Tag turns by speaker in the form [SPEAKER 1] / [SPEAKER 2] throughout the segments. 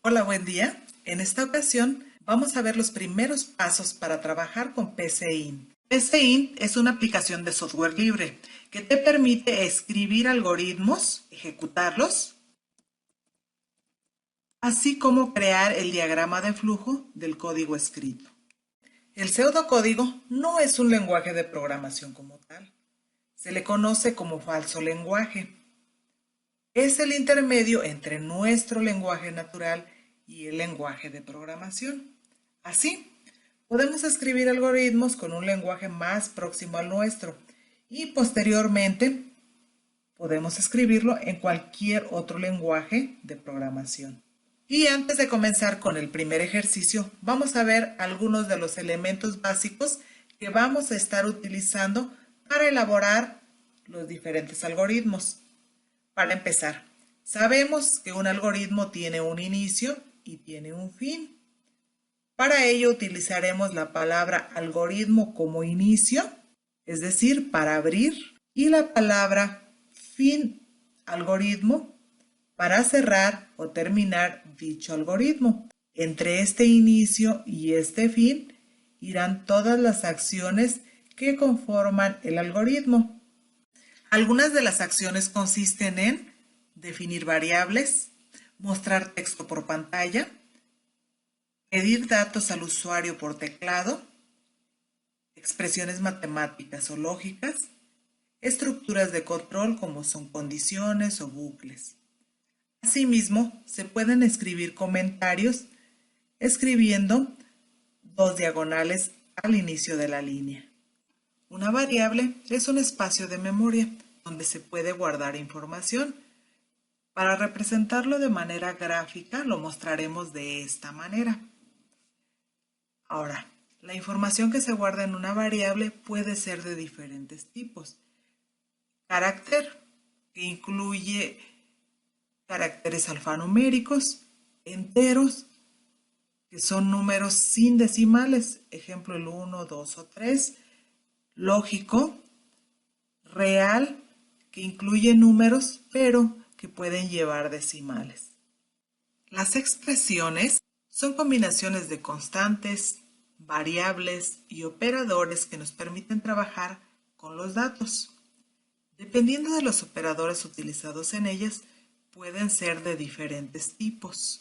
[SPEAKER 1] Hola, buen día. En esta ocasión vamos a ver los primeros pasos para trabajar con PCInt. PCInt es una aplicación de software libre que te permite escribir algoritmos, ejecutarlos, así como crear el diagrama de flujo del código escrito. El pseudocódigo no es un lenguaje de programación como tal. Se le conoce como falso lenguaje. Es el intermedio entre nuestro lenguaje natural y el lenguaje de programación. Así, podemos escribir algoritmos con un lenguaje más próximo al nuestro y posteriormente podemos escribirlo en cualquier otro lenguaje de programación. Y antes de comenzar con el primer ejercicio, vamos a ver algunos de los elementos básicos que vamos a estar utilizando para elaborar los diferentes algoritmos. Para empezar, sabemos que un algoritmo tiene un inicio y tiene un fin. Para ello utilizaremos la palabra algoritmo como inicio, es decir, para abrir, y la palabra fin algoritmo para cerrar o terminar dicho algoritmo. Entre este inicio y este fin irán todas las acciones que conforman el algoritmo. Algunas de las acciones consisten en definir variables, mostrar texto por pantalla, pedir datos al usuario por teclado, expresiones matemáticas o lógicas, estructuras de control como son condiciones o bucles. Asimismo, se pueden escribir comentarios escribiendo 2 diagonales al inicio de la línea. Una variable es un espacio de memoria donde se puede guardar información. Para representarlo de manera gráfica lo mostraremos de esta manera. Ahora, la información que se guarda en una variable puede ser de diferentes tipos. Carácter, que incluye caracteres alfanuméricos, enteros, que son números sin decimales, ejemplo el 1, 2 o 3, lógico, real, que incluye números, pero que pueden llevar decimales. Las expresiones son combinaciones de constantes, variables y operadores que nos permiten trabajar con los datos. Dependiendo de los operadores utilizados en ellas, pueden ser de diferentes tipos.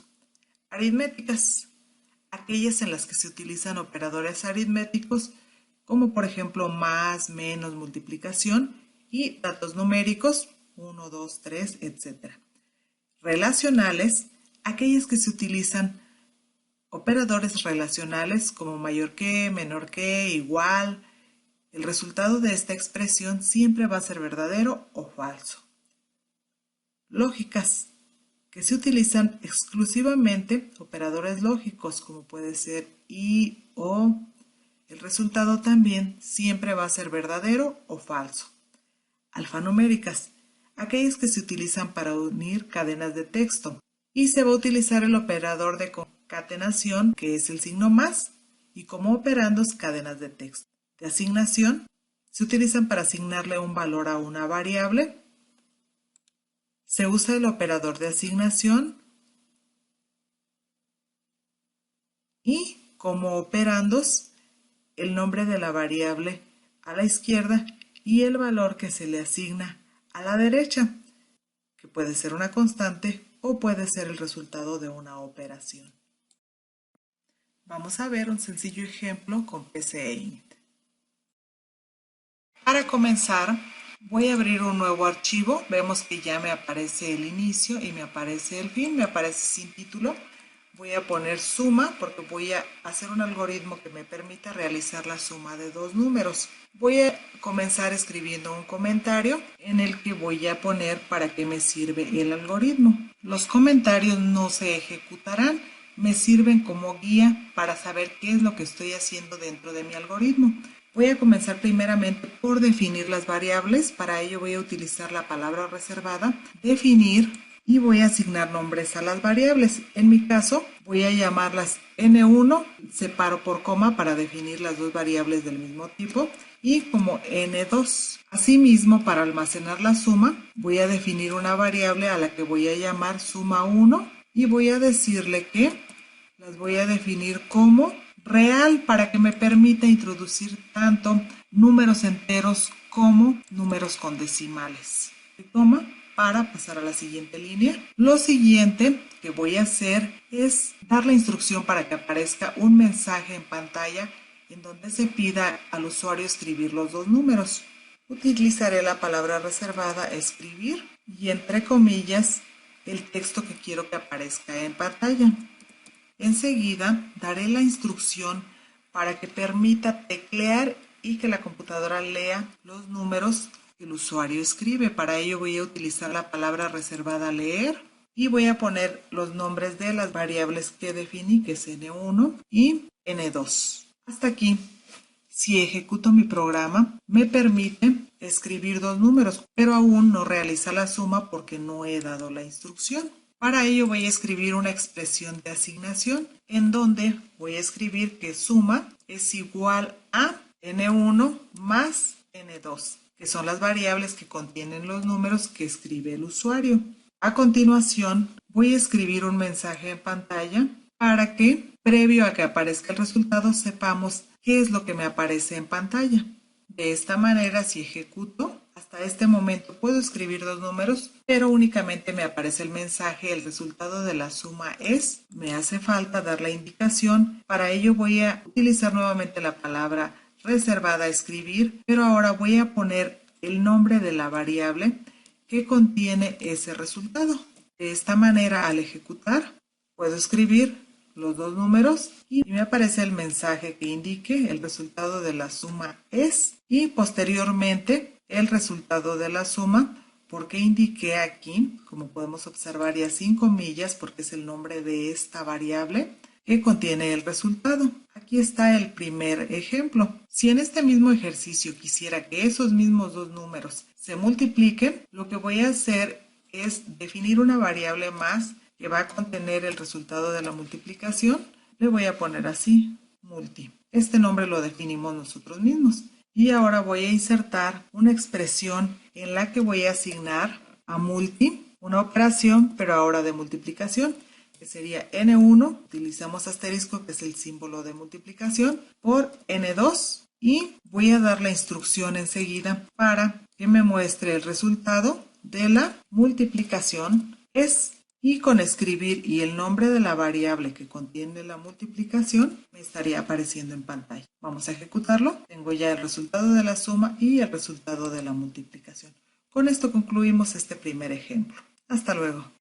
[SPEAKER 1] Aritméticas, aquellas en las que se utilizan operadores aritméticos, como por ejemplo más, menos, multiplicación, y datos numéricos, 1, 2, 3, etc. Relacionales, aquellas que se utilizan operadores relacionales como mayor que, menor que, igual. El resultado de esta expresión siempre va a ser verdadero o falso. Lógicas, que se utilizan exclusivamente operadores lógicos como puede ser y, o. El resultado también siempre va a ser verdadero o falso. Alfanuméricas, aquellas que se utilizan para unir cadenas de texto. Y se va a utilizar el operador de concatenación, que es el signo más, y como operandos cadenas de texto. De asignación, se utilizan para asignarle un valor a una variable. Se usa el operador de asignación. Y como operandos, el nombre de la variable a la izquierda y el valor que se le asigna a la derecha, que puede ser una constante o puede ser el resultado de una operación. Vamos a ver un sencillo ejemplo con PCInt. Para comenzar, voy a abrir un nuevo archivo. Vemos que ya me aparece el inicio y me aparece el fin, me aparece sin título. Voy a poner suma porque voy a hacer un algoritmo que me permita realizar la suma de dos números. Voy a comenzar escribiendo un comentario en el que voy a poner para qué me sirve el algoritmo. Los comentarios no se ejecutarán, me sirven como guía para saber qué es lo que estoy haciendo dentro de mi algoritmo. Voy a comenzar primeramente por definir las variables. Para ello voy a utilizar la palabra reservada, definir, y voy a asignar nombres a las variables. En mi caso, voy a llamarlas N1, separo por coma para definir las dos variables del mismo tipo, y como N2. Asimismo, para almacenar la suma, voy a definir una variable a la que voy a llamar suma1 y voy a decirle que las voy a definir como real para que me permita introducir tanto números enteros como números con decimales. Toma para pasar a la siguiente línea. Lo siguiente que voy a hacer es dar la instrucción para que aparezca un mensaje en pantalla en donde se pida al usuario escribir los dos números. Utilizaré la palabra reservada escribir y entre comillas el texto que quiero que aparezca en pantalla. Enseguida daré la instrucción para que permita teclear y que la computadora lea los números que el usuario escribe. Para ello voy a utilizar la palabra reservada leer y voy a poner los nombres de las variables que definí, que es N1 y N2. Hasta aquí. Si ejecuto mi programa, me permite escribir dos números, pero aún no realiza la suma porque no he dado la instrucción. Para ello voy a escribir una expresión de asignación en donde voy a escribir que suma es igual a N1 más N2, que son las variables que contienen los números que escribe el usuario. A continuación voy a escribir un mensaje en pantalla para que, previo a que aparezca el resultado, sepamos qué es lo que me aparece en pantalla. De esta manera, si ejecuto, hasta este momento puedo escribir dos números, pero únicamente me aparece el mensaje, el resultado de la suma es, me hace falta dar la indicación, para ello voy a utilizar nuevamente la palabra reservada a escribir, pero ahora voy a poner el nombre de la variable que contiene ese resultado. De esta manera, al ejecutar, puedo escribir los dos números y me aparece el mensaje que indique el resultado de la suma es y posteriormente el resultado de la suma porque indiqué aquí, como podemos observar ya sin comillas porque es el nombre de esta variable que contiene el resultado. Aquí está el primer ejemplo. Si en este mismo ejercicio quisiera que esos mismos dos números se multipliquen, lo que voy a hacer es definir una variable más que va a contener el resultado de la multiplicación. Le voy a poner así, multi. Este nombre lo definimos nosotros mismos. Y ahora voy a insertar una expresión en la que voy a asignar a multi una operación, pero ahora de multiplicación, que sería N1, utilizamos asterisco, que es el símbolo de multiplicación, por N2, y voy a dar la instrucción enseguida para que me muestre el resultado de la multiplicación es, y con escribir y el nombre de la variable que contiene la multiplicación me estaría apareciendo en pantalla. Vamos a ejecutarlo. Tengo ya el resultado de la suma y el resultado de la multiplicación. Con esto concluimos este primer ejemplo. Hasta luego.